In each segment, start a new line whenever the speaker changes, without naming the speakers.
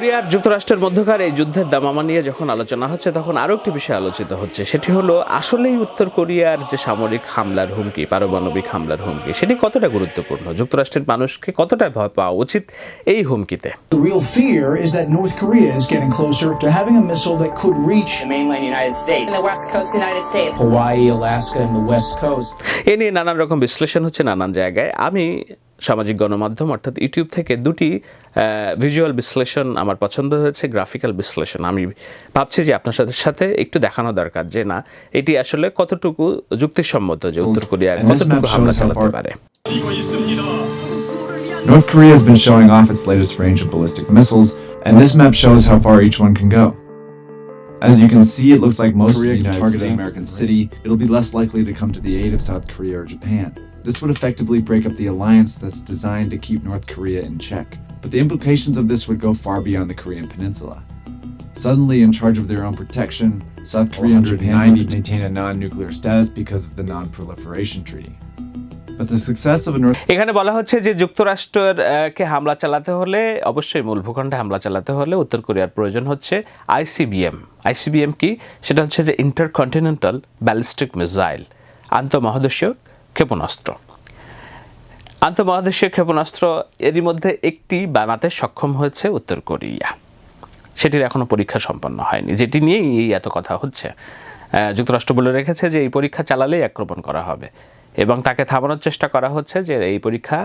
Korea আর যুক্তরাষ্ট্রের মধ্যকার এই যুদ্ধের দামামা নিয়ে যখন আলোচনা হচ্ছে তখন আরও একটি বিষয় আলোচিত হচ্ছে, সেটি হলো আসলেই উত্তর কোরিয়ার যে সামরিক হামলার হুমকি, পারমাণবিক হামলার হুমকি, সেটি কতটা গুরুত্বপূর্ণ, যুক্তরাষ্ট্রের মানুষকে কতটা ভয় পাওয়া উচিত এই হুমকিতে।
The real fear is that North Korea is getting closer to having a missile that could reach
the mainland United States,
in the west coast of the United States,
Hawaii, Alaska, and the West Coast.
এ নিয়ে নানান রকম বিশ্লেষণ হচ্ছে নানান জায়গায়। আমি সামাজিক গণমাধ্যম অর্থাৎ ইউটিউব থেকে দুটি ভিজুয়াল বিশ্লেষণ আমার পছন্দ হয়েছে, গ্রাফিক্যাল বিশ্লেষণ। আমি ভাবছি যে আপনার সাথে একটু দেখানো দরকার যে না এটি আসলে কতটুকু যুক্তিসম্মত যে উত্তর কোরিয়া কতটুকু হামলা চালাতে পারে।
North Korea has been showing off its latest range of ballistic missiles, and this map shows how far each one can go. As you can see, it looks like most Korea can target an American city. It'll be less likely to come to the aid of South Korea or Japan. This would effectively break up the alliance that's designed to keep North Korea in check. But the implications of this would go far beyond the Korean peninsula. Suddenly, in charge of their own protection, South Korea and Japan need to maintain a non-nuclear status because of the Non-Proliferation Treaty. But the success of a North
এখানে বলা হচ্ছে যে যুক্তরাষ্ট্রকে হামলা চালাতে হলে, অবশ্যই মূল ভূখণ্ডে হামলা চালাতে হলে উত্তর কোরিয়ার প্রয়োজন হচ্ছে আইসিবিএম। আইসিবিএম কি? সেটা হচ্ছে যে ইন্টারকন্টিনেন্টাল ব্যালিস্টিক মিসাইল, আন্তঃমহাদেশীয় ক্ষেপণাস্ত্র। আন্তঃমহাদেশীয় ক্ষেপণাস্ত্র এরই মধ্যে একটি বানাতে সক্ষম হয়েছে উত্তর কোরিয়া, সেটির এখনও পরীক্ষা সম্পন্ন হয়নি, যেটি নিয়েই এই এত কথা হচ্ছে। যুক্তরাষ্ট্র বলে রেখেছে যে এই পরীক্ষা চালালেই আক্রমণ করা হবে এবং তাকে থামানোর চেষ্টা করা হচ্ছে যে এই পরীক্ষা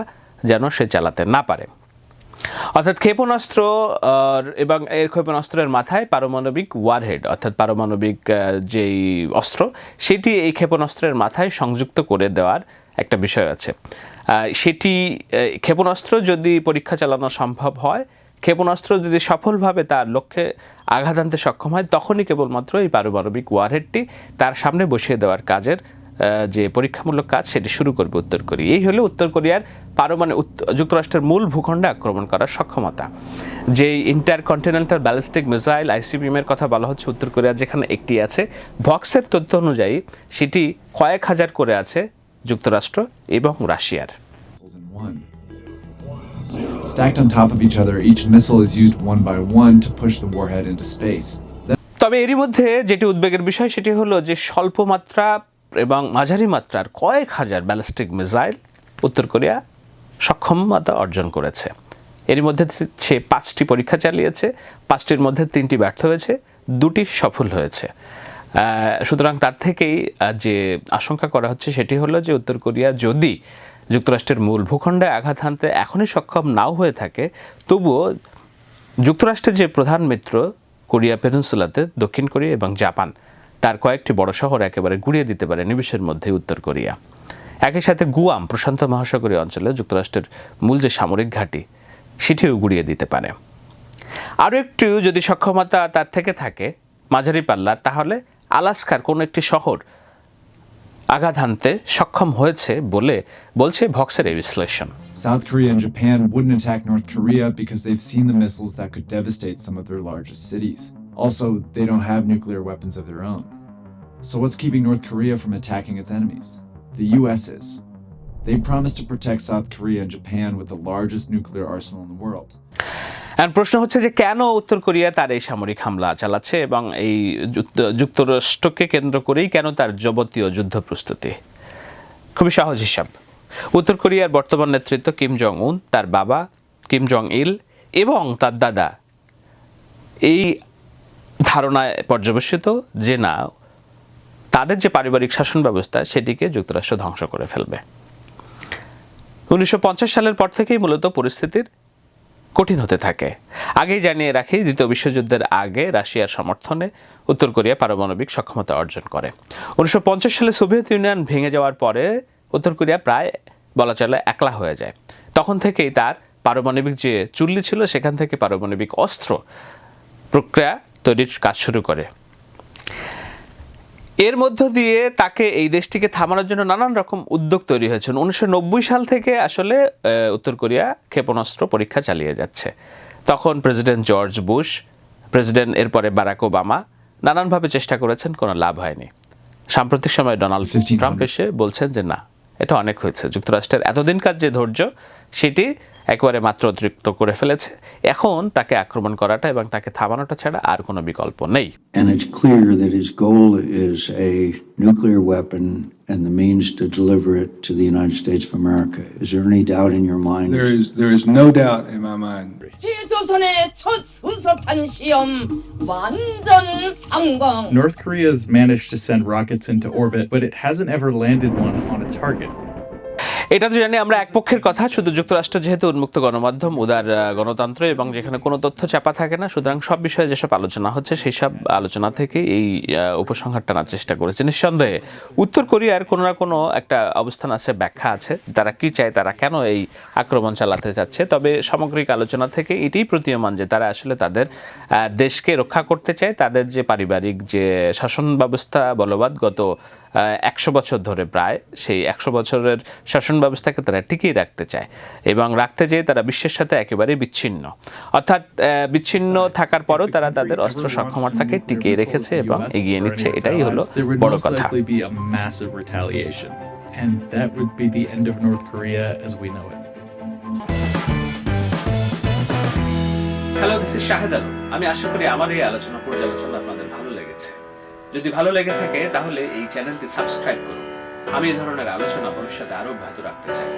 যেন সে চালাতে না পারে। অর্থাৎ ক্ষেপণাস্ত্র এবং এর ক্ষেপণাস্ত্রের মাথায় পারমাণবিক ওয়ারহেড অর্থাৎ পারমাণবিক যেই অস্ত্র সেটি এই ক্ষেপণাস্ত্রের মাথায় সংযুক্ত করে দেওয়ার একটা বিষয় আছে। সেটি ক্ষেপণাস্ত্র যদি পরীক্ষা চালানো সম্ভব হয়, ক্ষেপণাস্ত্র যদি সফলভাবে তার লক্ষ্যে আঘাত আনতে সক্ষম হয়, তখনই কেবলমাত্র এই পারমাণবিক ওয়ারহেডটি তার সামনে বসিয়ে দেওয়ার কাজের যে পরীক্ষামূলক কাজ সেটি শুরু করবে উত্তর কোরিয়া। এই হলো উত্তর কোরিয়ার যুক্তরাষ্ট্রের মূল ভূখণ্ডে আক্রমণ করার সক্ষমতা। যে ইন্টারকন্টিনেন্টাল ব্যালিস্টিক মিসাইল আইসিবিএমের কথা বলা হচ্ছে উত্তর কোরিয়া যেখানে একটি আছে, ভক্সের তথ্য অনুযায়ী সেটি কয়েক হাজার করে আছে যুক্তরাষ্ট্র এবং রাশিয়ার।
Stacked on top of each other, each missile is used one by one to push the warhead into space.
তবে এরই মধ্যে যেটি উদ্বেগের বিষয় সেটি হলো যে স্বল্প মাত্রা এবং মাঝারি মাত্রার কয়েক হাজার ব্যালিস্টিক মিসাইল উত্তর কোরিয়া সক্ষমতা অর্জন করেছে। এরই মধ্যে সে 5টি পরীক্ষা চালিয়েছে, 5টির মধ্যে 3টি ব্যর্থ হয়েছে, 2টি সফল হয়েছে। সুতরাং তার থেকেই যে আশঙ্কা করা হচ্ছে সেটি হলো যে উত্তর কোরিয়া যদি যুক্তরাষ্ট্রের মূল ভূখণ্ডে আঘাত হানতে এখনই সক্ষম নাও হয়ে থাকে, তবুও যুক্তরাষ্ট্রের যে প্রধান মিত্র কোরিয়া পেনিনসুলাতে দক্ষিণ কোরিয়া এবং জাপান, তার কয়েকটি বড় শহর একেবারে গুঁড়িয়ে দিতে পারে নিমেষের মধ্যে উত্তর কোরিয়া। একই সাথে গুয়াম প্রশান্ত মহাসাগরীয় অঞ্চলে যুক্তরাষ্ট্রের মূল যে সামরিক ঘাঁটি সেটিও গুঁড়িয়ে দিতে পারে। আরও একটু যদি সক্ষমতা তার থেকে থাকে মাঝারি পাল্লার, তাহলে আলাস্কার কোনো একটি শহর আঘাত হানতে সক্ষম হয়েছে বলে বলছে ভক্সের এই বিশ্লেষণ।
South Korea and Japan wouldn't attack North Korea because they've seen the missiles that could devastate some of their largest cities. Also, they don't have nuclear weapons of their own. So what's keeping North Korea from attacking its enemies? The US is. They promised to protect South Korea and Japan with the largest nuclear arsenal in the world.
প্রশ্ন হচ্ছে যে কেন উত্তর Korea তার এই সামরিক হামলা চালাচ্ছে এবং এই যুক্তরাষ্ট্রকে কেন্দ্র করেই কেন তার যাবতীয় যুদ্ধ প্রস্তুতি। খুবই সহজ হিসাব, উত্তর কোরিয়ার বর্তমান নেতৃত্ব কিম জং উন, তার বাবা কিম জং ইল এবং তার দাদা এই ধারণায় পর্যবেসিত যে না, তাদের যে পারিবারিক শাসন ব্যবস্থা সেটিকে যুক্তরাষ্ট্র ধ্বংস করে ফেলবে। 1950 সালের পর থেকেই মূলত পরিস্থিতির কঠিন হতে থাকে। আগেই জানিয়ে রাখি, দ্বিতীয় বিশ্বযুদ্ধের আগে রাশিয়ার সমর্থনে উত্তর কোরিয়া পারমাণবিক সক্ষমতা অর্জন করে। 1950 সালে সোভিয়েত ইউনিয়ন ভেঙে যাওয়ার পরে উত্তর কোরিয়া প্রায় বলা চলে একলা হয়ে যায়। তখন থেকেই তার পারমাণবিক যে চুল্লি ছিল সেখান থেকে পারমাণবিক অস্ত্র প্রক্রিয়া তৈরির কাজ শুরু করে। এর মধ্য দিয়ে তাকে এই দেশটিকে থামানোর জন্য নানান রকম উদ্যোগ তৈরি হয়েছে। 1990 সাল থেকে আসলে উত্তর কোরিয়া ক্ষেপণাস্ত্র পরীক্ষা চালিয়ে যাচ্ছে। তখন প্রেসিডেন্ট জর্জ বুশ, প্রেসিডেন্ট এরপরে বারাক ওবামা নানানভাবে চেষ্টা করেছেন, কোনো লাভ হয়নি। সাম্প্রতিক সময়ে ডোনাল্ড ট্রাম্প এসে বলছেন যে না, এটা অনেক হয়েছে। যুক্তরাষ্ট্রের এতদিনকার যে ধৈর্য সেটি একেবারে মাত্র অতিরিক্ত করে ফেলেছে। এখন তাকে আক্রমণ করাটা এবং তাকে থামানোটা ছাড়া আর কোনো বিকল্প নেই।
And it's clear that his goal is a nuclear weapon and the means to deliver it to the United States of America. Is there any doubt in your mind?
There is no doubt in my mind.
제조선의 첫 수소탄 시험 완전 성공.
North Korea's managed to send rockets into orbit, but it hasn't ever landed one on a target.
এটা তো জানি আমরা এক পক্ষের কথা, শুধু যুক্তরাষ্ট্র যেহেতু উন্মুক্ত গণমাধ্যম, উদার গণতন্ত্র এবং যেখানে কোনো তথ্য চাপা থাকে না, সুতরাং সব বিষয়ে যেসব আলোচনা হচ্ছে সেই সব আলোচনা থেকে এই উপসংহার টানার চেষ্টা করেছে। নিঃসন্দেহে উত্তর কোরিয়ার কোনো না কোনো একটা অবস্থান আছে, ব্যাখ্যা আছে, তারা কি চায়, তারা কেন এই আক্রমণ চালাতে চাচ্ছে। তবে সামগ্রিক আলোচনা থেকে এটাই প্রতীয়মান যে তারা আসলে তাদের দেশকে রক্ষা করতে চায়, তাদের যে পারিবারিক যে শাসন ব্যবস্থা বলবৎ গত 100 বছর ধরে প্রায়, সেই 100 বছরের শাসন ব্যবস্থাকে তারা টিকিয়ে রাখতে চায় এবং রাখতে যেয়ে তারা বিশ্বের সাথে একেবারে বিচ্ছিন্ন, অর্থাৎ বিচ্ছিন্ন থাকার পরও তারা তাদের অস্ত্র সক্ষমতাকে টিকিয়ে রেখেছে এবং এগিয়ে নিচ্ছে। এটাই হলো বড় কথা।
And that would be the end of North Korea as we know it.
Hello, this is Shahed Alam. আমি আশা করি আমার এই আলোচনা পর্যালোচনা আপনাদের ভালো লেগেছে। যদি ভালো লেগে থাকে তাহলে এই চ্যানেলটি সাবস্ক্রাইব করুন। আমি এই ধরনের আলোচনা ভবিষ্যতে আরো অব্যাহত রাখতে চাই।